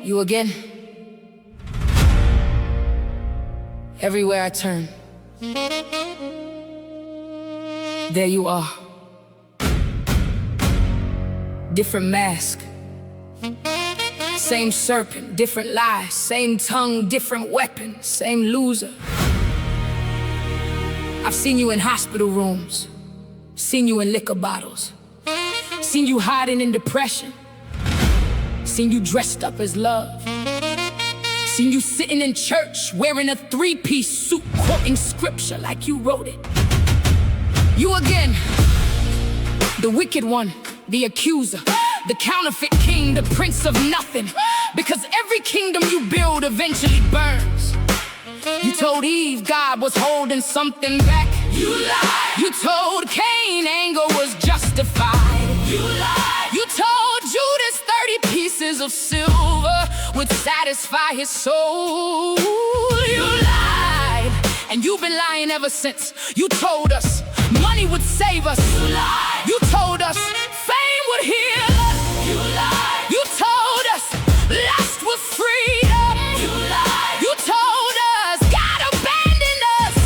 You again? Everywhere I turn, there you are. Different mask, same serpent, different lies. Same tongue, different weapon, same loser. I've seen you in hospital rooms, seen you in liquor bottles, seen you hiding in depression, seen you dressed up as love, seen you sitting in church wearing a three-piece suit, quoting scripture like you wrote it. You again, the wicked one, the accuser, the counterfeit king, the prince of nothing. Because every kingdom you build eventually burns. You told Eve God was holding something back. You lied. You told Cain anger was justified. You lied. You told Judas 30 pieces of silver would satisfy his soul. You lied. And you've been lying ever since. You told us money would save us. You lied. You told us fame would heal us. You lied. You told us lust was freedom. You lied. You told us God abandoned us.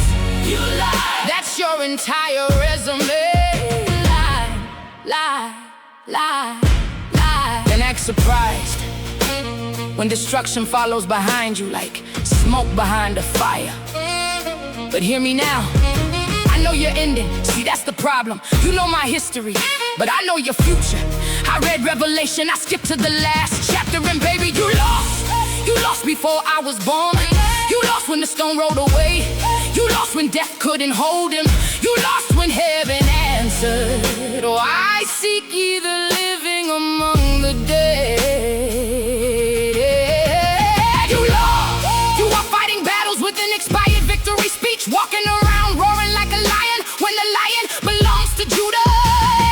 You lied. That's your entire resume. Lie, lie, lie, lie. Then act surprised when destruction follows behind you like smoke behind a fire. But hear me now, I know your ending. See, that's the problem. You know my history, but I know your future. I read Revelation, I skipped to the last chapter, and baby, you lost. You lost before I was born. You lost when the stone rolled away. You lost when death couldn't hold him. You lost when heaven answered. Oh, I seek ye the living among the dead. You lost. You are fighting battles with an expired victory speech, walking around roaring like a lion when the lion belongs to Judah.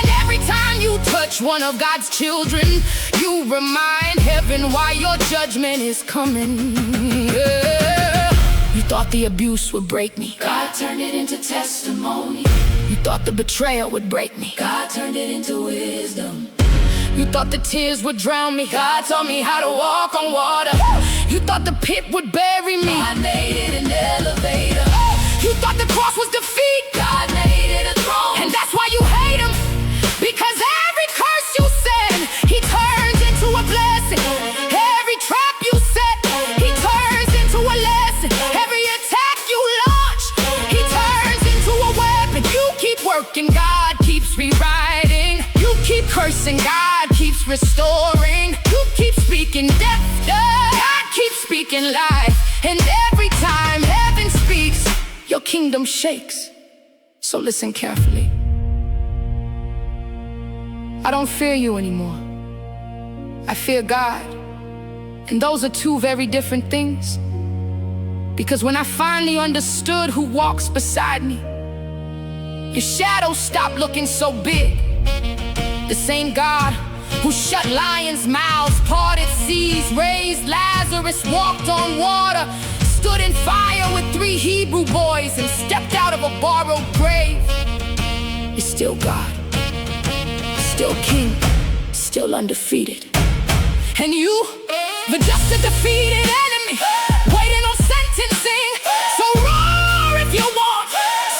And every time you touch one of God's children, you remind heaven why your judgment is coming. You thought the abuse would break me. God turned it into testimony. You thought the betrayal would break me. God turned it into wisdom. You thought the tears would drown me. God taught me how to walk on water. You thought the pit would bury me. God made it an elevator. You thought the cross was defeat. God made it a throne. And that's why you hate him. Because every curse you said, he turns into a blessing. Every trap you set, he turns into a lesson. Every attack you launch, he turns into a weapon. You keep working, God keeps rewriting. You keep cursing, God keeps restoring. You keep speaking death, God keeps speaking life. And every time heaven speaks, your kingdom shakes. So listen carefully. I don't fear you anymore. I fear God. And those are two very different things. Because when I finally understood who walks beside me, your shadow stopped looking so big. The same God who shut lions' mouths, parted seas, raised Lazarus, walked on water, stood in fire with 3 Hebrew boys, and stepped out of a borrowed grave, is still God, still King, still undefeated. And you, the just a defeated enemy, waiting on sentencing. So roar if you want,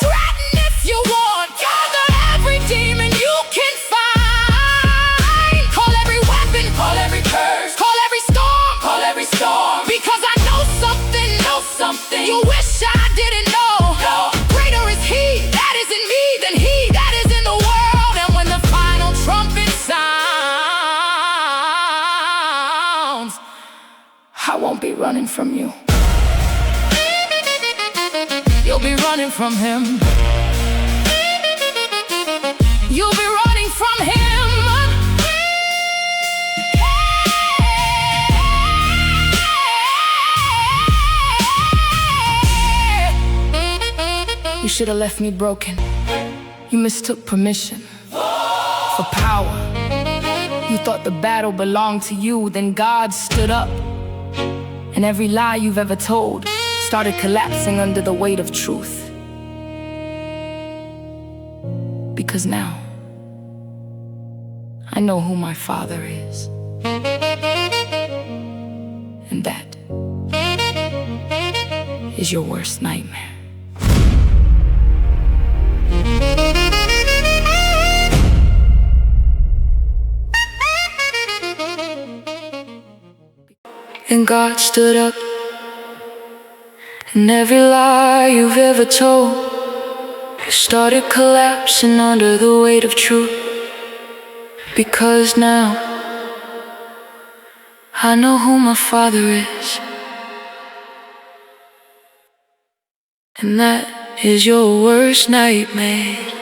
threaten if you want, gather every demon you can find. Call every weapon, call every curse, call every storm, because I know something you wish I didn't know. No. Greater is he that is in me than he that is in the world. And when the final trumpet sounds, I won't be running from you. You'll be running from him. You'll be running from him. You should have left me broken. You mistook permission for power. You thought the battle belonged to you. Then God stood up, and every lie you've ever told started collapsing under the weight of truth. Because now I know who my Father is. And that is your worst nightmare. And God stood up, and every lie you've ever told started collapsing under the weight of truth. Because now I know who my Father is, and that is your worst nightmare.